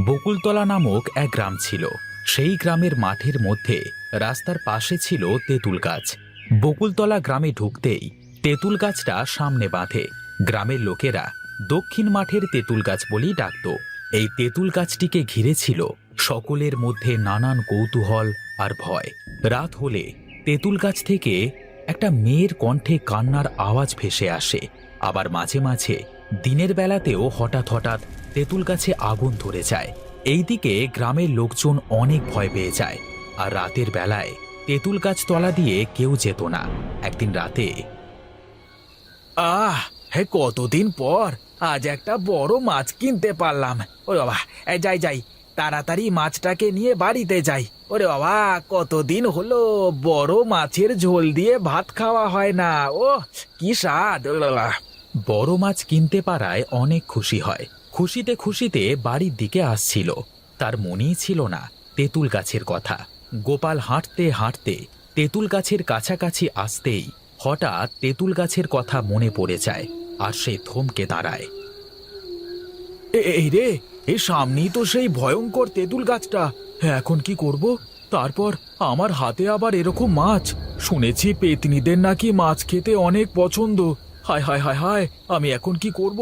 বকুলতলা নামক এক গ্রাম ছিল। সেই গ্রামের মাঠের মধ্যে রাস্তার পাশে ছিল তেঁতুল গাছ। বকুলতলা গ্রামে ঢুকতেই তেঁতুল গাছটা সামনে বাঁধে। গ্রামের লোকেরা দক্ষিণ মাঠের তেঁতুল গাছ বলেই ডাকত। এই তেঁতুল গাছটিকে ঘিরে ছিল সকলের মধ্যে নানান কৌতূহল আর ভয়। রাত হলে তেঁতুল গাছ থেকে একটা মেয়ের কণ্ঠে কান্নার আওয়াজ ভেসে আসে। আবার মাঝে মাঝে দিনের বেলাতেও হঠাৎ হঠাৎ তেঁতুল গাছে আগুন ধরে যায়। এইদিকে গ্রামের লোকজন অনেক ভয় পেয়ে যায়, আর রাতের বেলায় তেঁতুল গাছ তলা দিয়ে কেউ যেত না। একদিন রাতে, হে কতদিন পর আজ একটা বড় মাছ কিনতে পারলাম। ওরে বাবা, যাই যাই, তাড়াতাড়ি মাছটাকে নিয়ে বাড়িতে যাই। ওরে বাবা, কতদিন হলো বড় মাছের ঝোল দিয়ে ভাত খাওয়া হয় না। ও কি স্বাদ! বড় মাছ কিনতে পারায় অনেক খুশি হয়। খুশিতে খুশিতে বাড়ির দিকে আসছিল। তার মনেই ছিল না তেঁতুল গাছের কথা। গোপাল হাঁটতে হাঁটতে তেঁতুল গাছের কাছাকাছি আসতেই হঠাৎ তেঁতুল গাছের কথা মনে পড়ে যায়, আর সে থমকে দাঁড়ায়। এই রে, এই সামনেই তো সেই ভয়ঙ্কর তেঁতুল গাছটা। এখন কি করব? তারপর আমার হাতে আবার এরকম মাছ। শুনেছি পেতনিদের নাকি মাছ খেতে অনেক পছন্দ। হায় হায় হায় হায়, আমি এখন কি করব?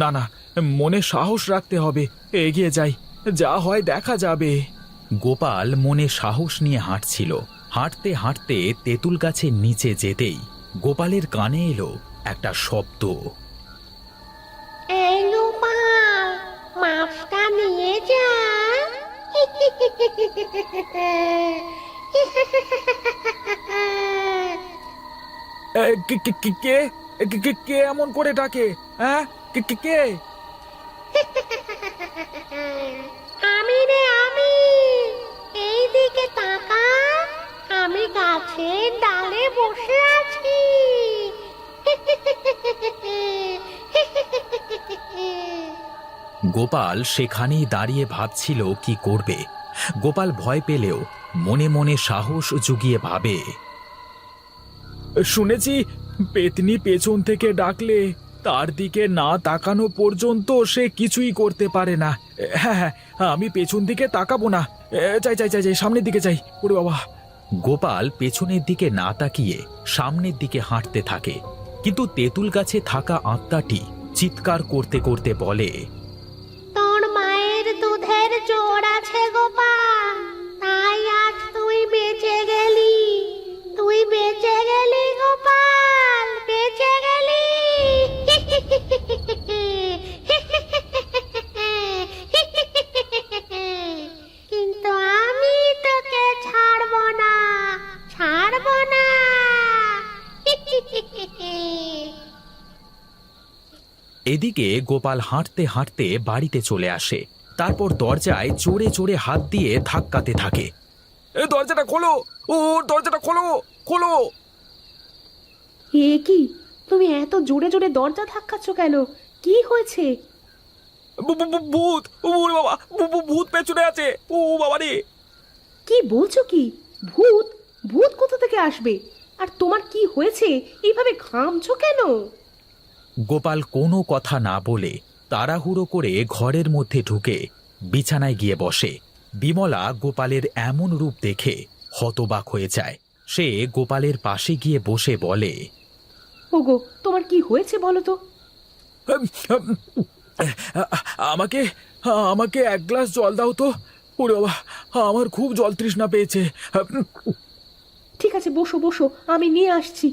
না না, মনে সাহস রাখতে হবে। এগিয়ে যাই, যা হয় দেখা যাবে। গোপাল মনে সাহস নিয়ে হাঁটছিল। হাঁটতে হাঁটতে তেঁতুল গাছের নিচে যেতেই গোপালের কানে এলো একটা শব্দ। এই গোপাল, মাছটা নিয়ে যা। কে এমন করে ডাকে? হ্যাঁ, কে? আমি রে, আমি। এই দিকে তাকা, আমি গাছের ডালে বসে আছি। গোপাল সেখানেই দাঁড়িয়ে ভাবছিল কি করবে। গোপাল ভয় পেলেও মনে মনে সাহস জুগিয়ে ভাবে, শুনেছি পেতনি পেছন থেকে ডাকলে তার দিকে না তাকানো পর্যন্ত সে কিছুই করতে পারে না। হ্যাঁ হ্যাঁ, আমি পেছন দিকে তাকাবো না। যাই যাই যাই যাই, সামনের দিকে যাই। ওরে বাবা! গোপাল পেছনের দিকে না তাকিয়ে সামনের দিকে হাঁটতে থাকে। কিন্তু তেঁতুল গাছে থাকা আত্মাটি চিৎকার করতে করতে বলে, তোর মায়ের দুধের জোর আছে গোপাল, তাই আজ তুই বেঁচে গেলি। তুই বেঁচে গেলি গোপাল, বেঁচে গেলি। কিন্তু আমি তোকে ছাড়বো না, ছাড়বো না। এদিকে গোপাল হাঁটতে হাঁটতে বাড়িতে চলে আসে। তারপর দরজায় জোরে জোরে হাত দিয়ে ধাক্কাতে থাকে। দরজাটা খোলো! ও দরজাটা খোলো, খোলো! এ কি, তুমি এত জোরে জোরে দরজা ধাক্কাচ্ছ কেন? কি হয়েছে? ভূত! ওরে বাবা, ভূত পেছনে আছে! ও বাবা রে! কি বলছো কি? ভূত? ভূত কোথা থেকে আসবে? আর তোমার কি হয়েছে? এইভাবে ঘামছো কেন? গোপাল কোনো কথা না বলে তাড়াহুড়ো করে ঘরের মধ্যে ঢুকে বিছানায় গিয়ে বসে। বিমলা গোপালের এমন রূপ দেখে হতবাক হয়ে যায়। সে গোপালের পাশে গিয়ে বসে বলে, ওগো, তোমার কি হয়েছে বলো তো? আমাকে আমাকে এক গ্লাস জল দাও তো। ওরে বাবা, আমার খুব জল তৃষ্ণা পেয়েছে। ঠিক আছে, বসো বসো, আমি নিয়ে আসছি।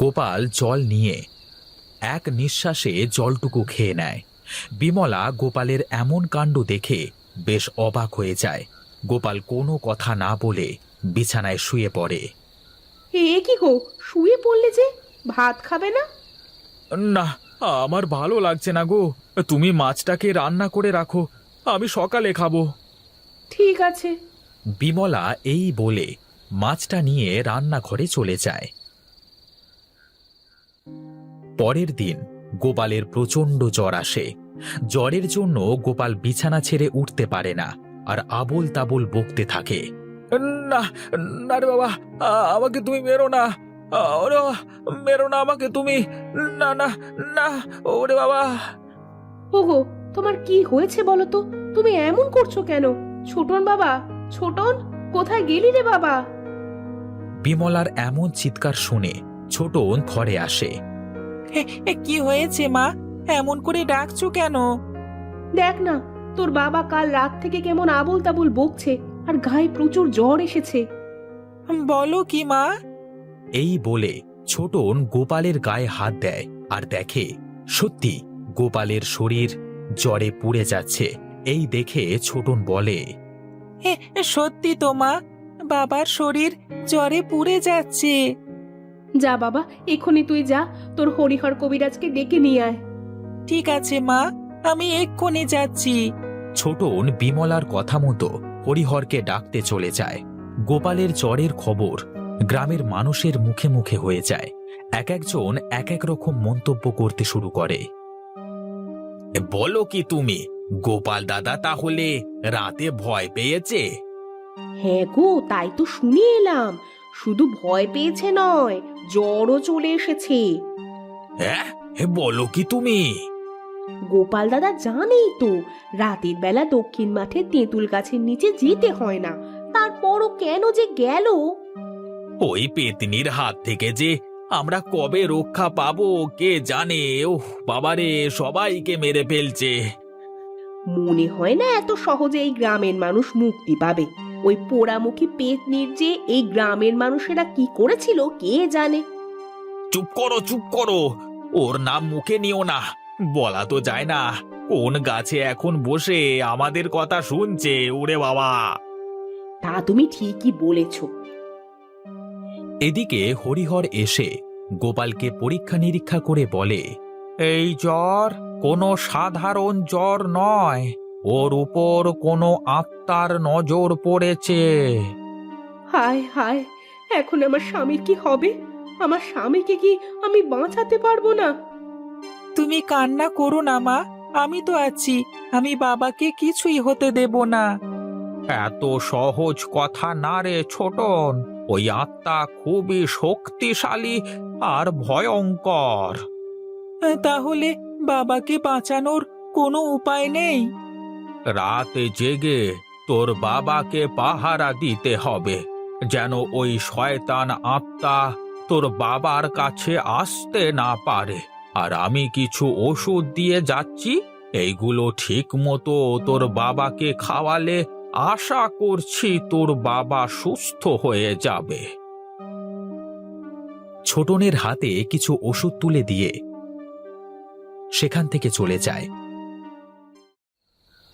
গোপাল জল নিয়ে এক নিঃশ্বাসে জলটুকু খেয়ে নেয়। বিমলা গোপালের এমন কাণ্ড দেখে বেশ অবাক হয়ে যায়। গোপাল কোনো কথা না বলে বিছানায় শুয়ে পড়ে। এ কি গো, শুয়ে পড়লে যে? ভাত খাবে না? না, আমার ভালো লাগছে না গো। তুমি মাছটাকে রান্না করে রাখো, আমি সকালে খাবো। ঠিক আছে। বিমলা এই বলে মাছটা নিয়ে রান্নাঘরে চলে যায়। পরের দিন গোপালের প্রচণ্ড জ্বর আসে। জ্বরের জন্য গোপাল বিছানা ছেড়ে উঠতে পারে না, আর আবোল তাবোল বকতে থাকে। না না রে বাবা, আমাকে তুমি মেরো না। ওরে বাবা, মেরো না আমাকে তুমি। না না না, ওরে বাবা। ওগো, তোমার কি হয়েছে বলো তো? তুমি এমন করছো কেন? ছোটন বাবা, ছোটন, কোথায় গেলি রে বাবা? বিমলার এমন চিৎকার শুনে ছোটন ঘরে আসে। কি হয়েছে মা, এমন করে ডাকছো কেন? দেখ না, তোর বাবা কাল রাত থেকে কেমন আবোল তাবোল বকছে, আর গায়ে প্রচুর জ্বর এসেছে। বলো কি মা? এই বলে ছোটন গোপালের গায়ে হাত দেয় আর দেখে সত্যি গোপালের শরীর জ্বরে পুড়ে যাচ্ছে। এই দেখে ছোটন বলে, সত্যি তো মা, বাবার শরীর জ্বরে পুড়ে যাচ্ছে। যা বাবা, এক্ষুনি তুই যা, তোর হরিহর কবিরাজকে ডেকে নিয়ে আয়। ঠিক আছে মা, আমি এক্ষুনি যাচ্ছি। ছোটন বিমলার কথা মতো হরিহরকে ডাকতে চলে যায়। গোপালের জ্বরের খবর গ্রামের মানুষের মুখে মুখে হয়ে যায়। এক একজন এক এক রকম মন্তব্য করতে শুরু করে। বলো কি তুমি, গোপাল দাদা তাহলে রাতে ভয় পেয়েছে? হ্যাঁ গো, তাই তো শুনে এলাম। শুধু ভয় পেয়েছে নয়, জ্বরও চলে এসেছে। হ্যাঁ, বলো কি তুমি? গোপাল দাদা জানেই তো, রাতের বেলা দক্ষিণ মাঠে তেঁতুল গাছের নিচে যেতে হয় না, তারপরও কেন যে গেল। ওই পেতনির হাত থেকে যে আমরা কবে রক্ষা পাবো কে জানে। ওহ বাবারে, সবাইকে মেরে ফেলছে। মনে হয় না এত সহজে এই গ্রামের মানুষ মুক্তি পাবে। ওই পোড়ামুখী পেতনির যে এই গ্রামের মানুষেরা কি করেছিল কে জানে। চুপ করো, চুপ করো, ওর নাম মুখে নিও না। বলা তো যায় না কোন গাছে এখন বসে আমাদের কথা শুনছে। ওরে বাবা। তা তুমি ঠিকই বলেছ। এদিকে হরিহর এসে গোপালকে পরীক্ষা নিরীক্ষা করে বলে, এই জ্বর কোনো সাধারণ জ্বর নয়, ওর উপর কোনো আত্মার নজর পড়েছে। হায় হায়, এখন আমার স্বামীর কি হবে? আমার স্বামীকে কি আমি বাঁচাতে পারবো না? তুমি কান্না করো না মা, আমি তো আছি। আমি বাবাকে কিছুই হতে দেব না। এত সহজ কথা না রে ছোটন, ওই আত্মা খুবই শক্তিশালী আর ভয়ঙ্কর। তাহলে বাবাকে বাঁচানোর কোনো উপায় নেই? রাতে জেগে তোর বাবাকে পাহারা দিতে হবে, যেন ওই শয়তান আত্মা তোর বাবার কাছে আসতে না পারে। আর আমি কিছু ওষুধ দিয়ে যাচ্ছি, এইগুলো ঠিক মতো তোর বাবাকে খাওয়ালে আশা করছি তোর বাবা সুস্থ হয়ে যাবে। ছোটনের হাতে কিছু ওষুধ তুলে দিয়ে সেখান থেকে চলে যায়।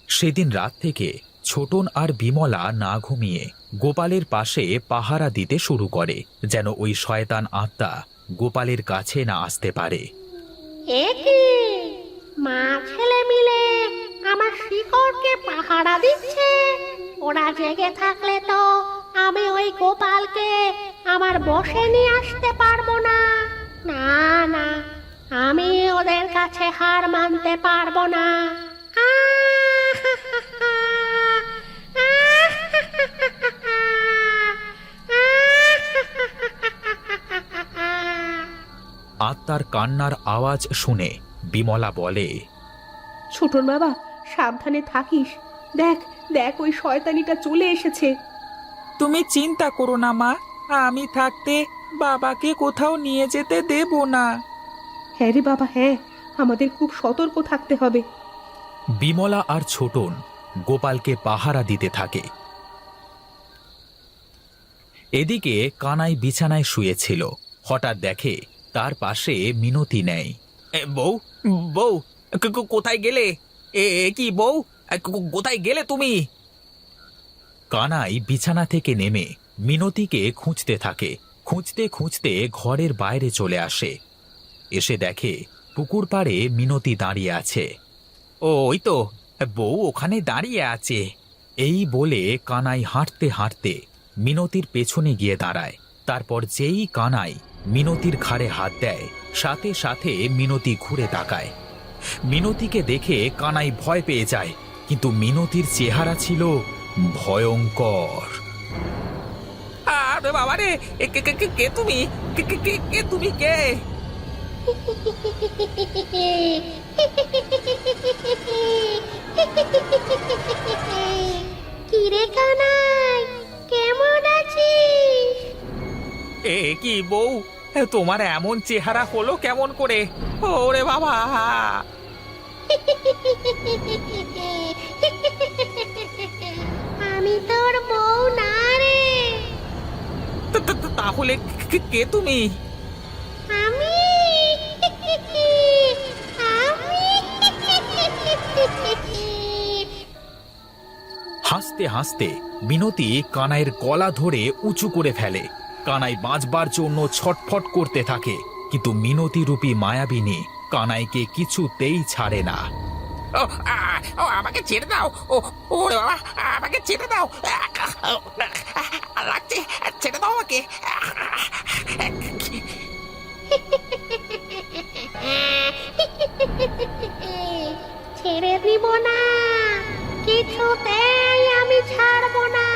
সেদিন রাত থেকে ছোটন আর বিমলা না ঘুমিয়ে গোপালের পাশে পাহারা দিতে শুরু করে, যেন ওই শয়তান আত্মা গোপালের কাছে না আসতে পারে। একে মা ছেলে মিলে আমার শিকড়কে পাহারা দিচ্ছে। ওরা জেগে থাকলে তো আমি ওই গোপালকে আমার বশে নিয়ে আসতে পারবো না। না না, আমি ওদের কাছে হার মানতে পারবো না। আত্মার কান্নার আওয়াজ শুনে বিমলা বলে, ছোটন বাবা, সাবধানে থাকিস। দেখ দেখ, ওই শয়তানিটা চলে এসেছে। তুমি চিন্তা করো না মা, আমি থাকতে বাবাকে কোথাও নিয়ে যেতে দেব না। হ্যাঁ রে বাবা, হ্যাঁ, আমাদের খুব সতর্ক থাকতে হবে। বিমলা আর ছোটন গোপালকে পাহারা দিতে থাকে। এদিকে কানাই বিছানায় শুয়েছিল। হঠাৎ দেখে তার পাশে মিনতি নেই। বউ, বউ, কোথায় গেলে? কি বউ, কোথায় গেলে তুমি? কানাই বিছানা থেকে নেমে মিনতিকে খুঁজতে থাকে। খুঁজতে খুঁজতে ঘরের বাইরে চলে আসে। এসে দেখে পুকুর পাড়ে মিনতি দাঁড়িয়ে আছে। ওই তো, বউ ওখানে দাঁড়িয়ে আছে। এই বলে কানাই হাঁটতে হাঁটতে মিনতির পেছনে গিয়ে দাঁড়ায়। তারপর যেই কানাই মিনতির ঘাড়ে হাত দেয়, সাথে সাথে মিনতি ঘুরে তাকায়। মিনতিকে দেখে কানাই ভয় পেয়ে যায়, কিন্তু মিনতির চেহারা ছিল ভয়ঙ্কর। আরে বাবা রে, কে কে কে কে তুমি? কে কে কে কে তুমি কে? কিরে কানাই, কেমন আছিস? এ কি বউ, তোমার এমন চেহারা হলো কেমন করে? ওরে বাবা! আমি তোর বউ না রে। তাহলে কে তুমি? আমি হাসতে হাসতে মিনতি কানাইয়ের গলা ধরে উঁচু করে ফেলে। কানাই বাঁচবার জন্য ছটফট করতে থাকে, কিন্তু মিনতি রূপী মায়াবিনী কানাইকে কিছুতেই ছাড়ে না। আমাকে ছেড়ে দাও, ওরে বাবা, আমাকে ছেড়ে দাও, লাগছে, ছেড়ে দাও আমাকে। ছেড়ে দিব না, কিছুতেই আমি ছাড়বো না।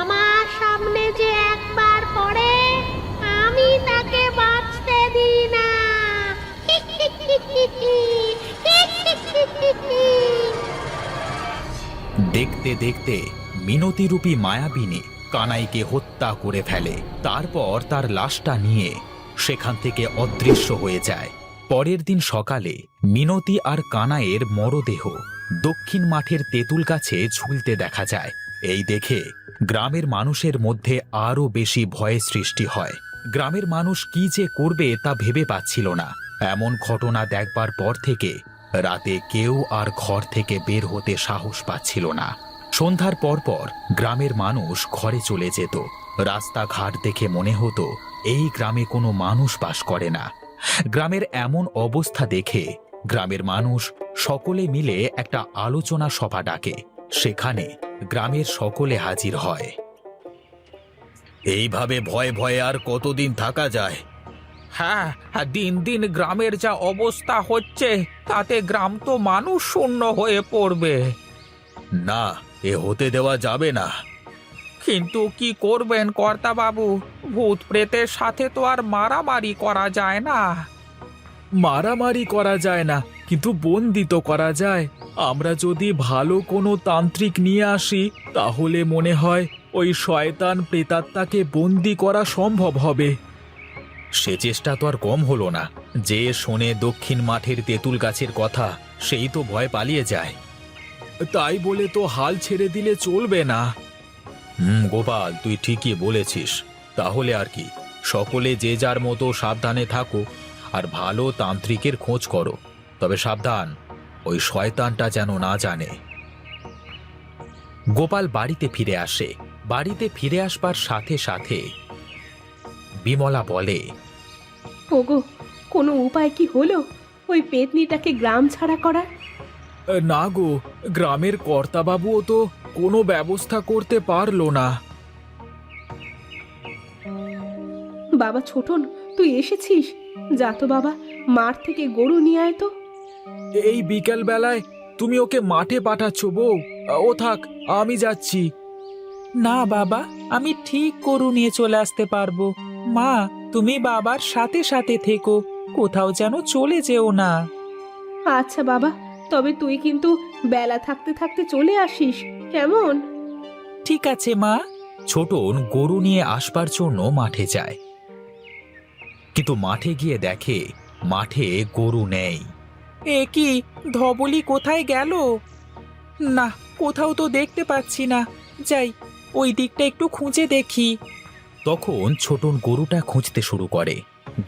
আমার সামনে যে একবার পড়ে, আমি তাকে বাঁচতে দিই না। দেখতে দেখতে মিনতি রূপী মায়াবিনী কানাইকে হত্যা করে ফেলে। তারপর তার লাশটা নিয়ে সেখান থেকে অদৃশ্য হয়ে যায়। পরের দিন সকালে মিনতি আর কানাইয়ের মরদেহ দক্ষিণ মাঠের তেঁতুল গাছে ঝুলতে দেখা যায়। এই দেখে গ্রামের মানুষের মধ্যে আরো বেশি ভয়ের সৃষ্টি হয়। গ্রামের মানুষ কি যে করবে তা ভেবে পাচ্ছিল না। এমন ঘটনা দেখবার পর থেকে রাতে কেউ আর ঘর থেকে বের হতে সাহস পাচ্ছিল না। সন্ধ্যার পর গ্রামের মানুষ ঘরে চলে যেত। রাস্তাঘাট দেখে মনে হতো এই গ্রামে কোনো মানুষ বাস করে না। গ্রামের এমন অবস্থা দেখে গ্রামের মানুষ সকলে মিলে একটা আলোচনা সভা ডাকে। সেখানে গ্রামের সকলে হাজির হয়। এইভাবে ভয়ে ভয়ে আর কতদিন থাকা যায়? হ্যাঁ, দিন দিন গ্রামের যা অবস্থা হচ্ছে তাতে গ্রাম তো মানুষ শূন্য হয়ে পড়বে। না, এ হতে দেওয়া যাবে না। কিন্তু কি করবেন কর্তা বাবু, ভূত প্রেতের সাথে তো আর মারামারি করা যায় না। মারামারি করা যায় না, কিন্তু বন্দি তো করা যায়। আমরা যদি ভালো কোনো তান্ত্রিক নিয়ে আসি তাহলে মনে হয় ওই শয়তান প্রেতাত্মাকে বন্দি করা সম্ভব হবে। সে চেষ্টা তো আর কম হলো না। যে শোনে দক্ষিণ মাঠের তেঁতুল গাছের কথা সেই তো ভয় পালিয়ে যায়। তাই বলে তো হাল ছেড়ে দিলে চলবে না। গোপাল, তুই ঠিকই বলেছিস। তাহলে আর কি, সকলে যে যার মতো সাবধানে থাকো আর ভালো তান্ত্রিকের খোঁজ করো। তবে সাবধান, ওই শয়তানটা যেন না জানে। গোপাল বাড়িতে ফিরে আসে। বাড়িতে ফিরে আসবার সাথে সাথে বিমলা বলে, ওগো, কোনো উপায় কি হলো ওই পেতনিটাকে গ্রাম ছাড়া করার? না গো, গ্রামের কর্তাবাবুও তো কোনো ব্যবস্থা করতে পারলো না। বাবা ছোটন, তুই এসেছিস? যা তো বাবা, মাঠ থেকে গরু নিয়ে আয় তো। এই বিকেল বেলায় তুমি ওকে মাঠে পাঠাচ্ছ বউ? ও থাক, আমি যাচ্ছি। না বাবা, আমি ঠিক গরু নিয়ে চলে আসতে পারবো। মা, তুমি বাবার সাথে সাথে থেকো, কোথাও যেন চলে যেও না। আচ্ছা বাবা, তবে তুই কিন্তু বেলা থাকতে থাকতে চলে আসিস, কেমন? ঠিক আছে মা। ছোটন গরু নিয়ে আসবার জন্য মাঠে যায়, কিন্তু মাঠে গিয়ে দেখে মাঠে গরু নেই। এ কি, ধবলি কোথায় গেল? না, কোথাও তো দেখতে পাচ্ছি না। যাই, ওই দিকটা একটু খুঁজে দেখি। তখন ছোটন গরুটা খুঁজতে শুরু করে।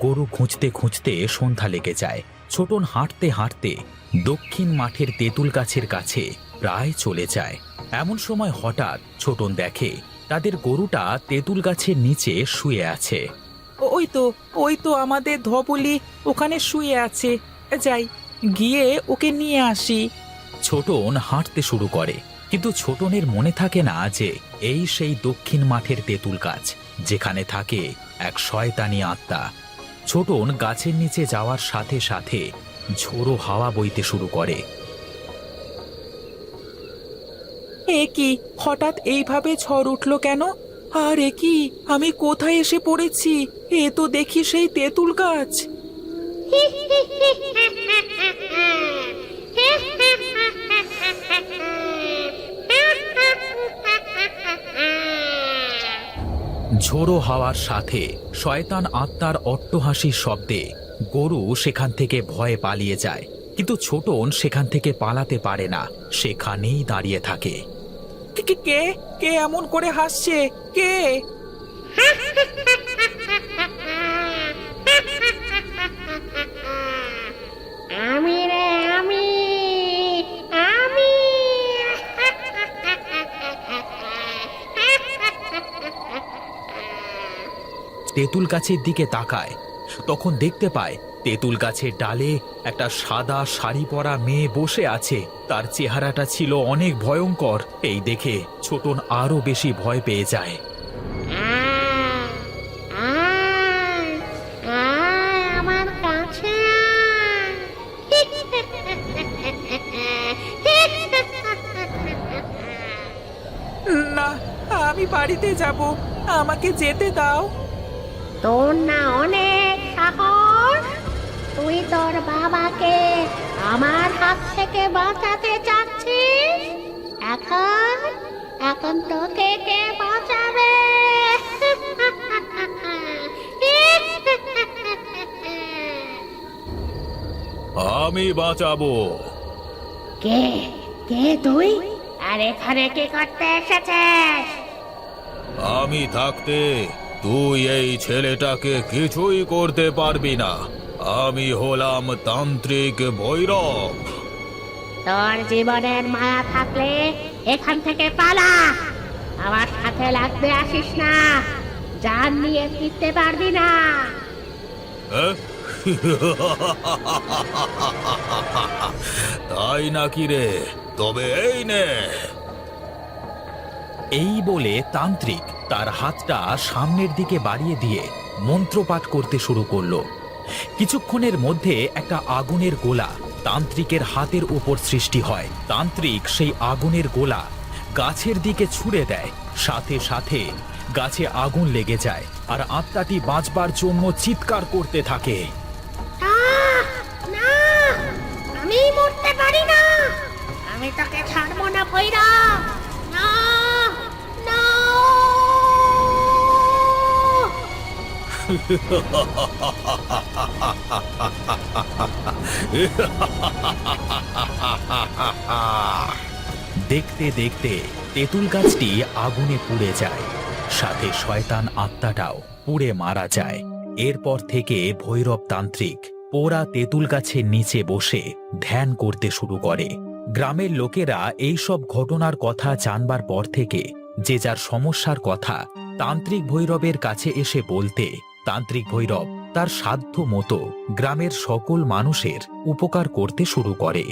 গরু খুঁজতে খুঁজতে সন্ধ্যা লেগে যায়। ছোটন হাঁটতে হাঁটতে দক্ষিণ মাঠের তেঁতুল গাছের কাছে প্রায় চলে যায়। এমন সময় হঠাৎ ছোটন দেখে তাদের গরুটা তেঁতুল গাছের নিচে শুয়ে আছে। ওই তো আমাদের ধবলি ওখানে শুয়ে আছে। যাই, গিয়ে ওকে নিয়ে আসি। ছোটন হাঁটতে শুরু করে, কিন্তু ছোটনের মনে থাকে না যে এই সেই দক্ষিণ মাঠের তেঁতুল গাছ, যেখানে থাকে এক শয়তানি আত্মা। ছোটন গাছের নিচে যাওয়ার সাথে সাথে ঝোড়ো হাওয়া বইতে শুরু করে। এ কি, হঠাৎ এইভাবে ঝড় উঠল কেন? আরে কি আমি কোথায় এসে পড়েছি? এ তো দেখি সেই তেঁতুল গাছ। ঝোড়ো হাওয়ার সাথে শয়তান আত্মার অট্টহাসির শব্দে গরু সেখান থেকে ভয়ে পালিয়ে যায়, কিন্তু ছোটন সেখান থেকে পালাতে পারে না, সেখানেই দাঁড়িয়ে থাকে। কে কে কে এমন করে হাসছে? কে? আমি রে, আমি আমি তেঁতুল গাছের দিকে তাকায়, তখন দেখতে পায় তেঁতুল গাছের ডালে একটা সাদা শাড়ি পরা মেয়ে বসে আছে। তার চেহারাটা ছিল অনেক ভয়ঙ্কর। এই দেখে ছোটন আরো বেশি ভয় পেয়ে যায়। আয়, আয় আমার কাছে না, আমি বাড়িতে যাব, আমাকে যেতে দাও। তোর না অনেক সাহস? তুই তোর বাবাকে আমার হাত থেকে বাঁচাতে চাচ্ছিস? এখন এখন তোকে কে বাঁচাবে? আমি বাঁচাবো। কে কে তুই? আর এখানে কি করতে এসেছিস? আমি থাকতে তুই এই ছেলেটাকে কিছুই করতে পারবি না। আমি হলাম তান্ত্রিক ভৈরব। তোর জীবনের মায়া থাকলে এখান থেকে পালা, আমার সাথে লাগতে আসিস না, জান নিয়ে ফিরতে পারবি না। তাই নাকি রে? তবে এই নে। এই বলে তান্ত্রিক তার হাতটা সামনের দিকে বাড়িয়ে দিয়ে মন্ত্রপাঠ করতে শুরু করলো। কিছুক্ষণের মধ্যে একটা আগুনের গোলা তান্ত্রিকের হাতের উপর সৃষ্টি হয়। তান্ত্রিক সেই আগুনের গোলা গাছের দিকে ছুঁড়ে দেয়, সাথে সাথে গাছে আগুন লেগে যায় আর আত্মাটি বাঁচবার জন্য চিৎকার করতে থাকে। না, না, আমি মরতে পারি না, আমি তোকে ছাড়বো না ভৈরব, না, না। দেখতে দেখতে তেঁতুল গাছটি আগুনে পুড়ে যায়, সাথে শয়তান আত্মাটাও পুড়ে মারা যায়। এরপর থেকে ভৈরব তান্ত্রিক পোড়া তেঁতুল গাছের নিচে বসে ধ্যান করতে শুরু করে। গ্রামের লোকেরা এই সব ঘটনার কথা জানবার পর থেকে যে যার সমস্যার কথা তান্ত্রিক ভৈরবের কাছে এসে বলতে তান্ত্রিক ভৈরব তার সাধ্য মতো গ্রামের সকল মানুষের উপকার করতে শুরু করে।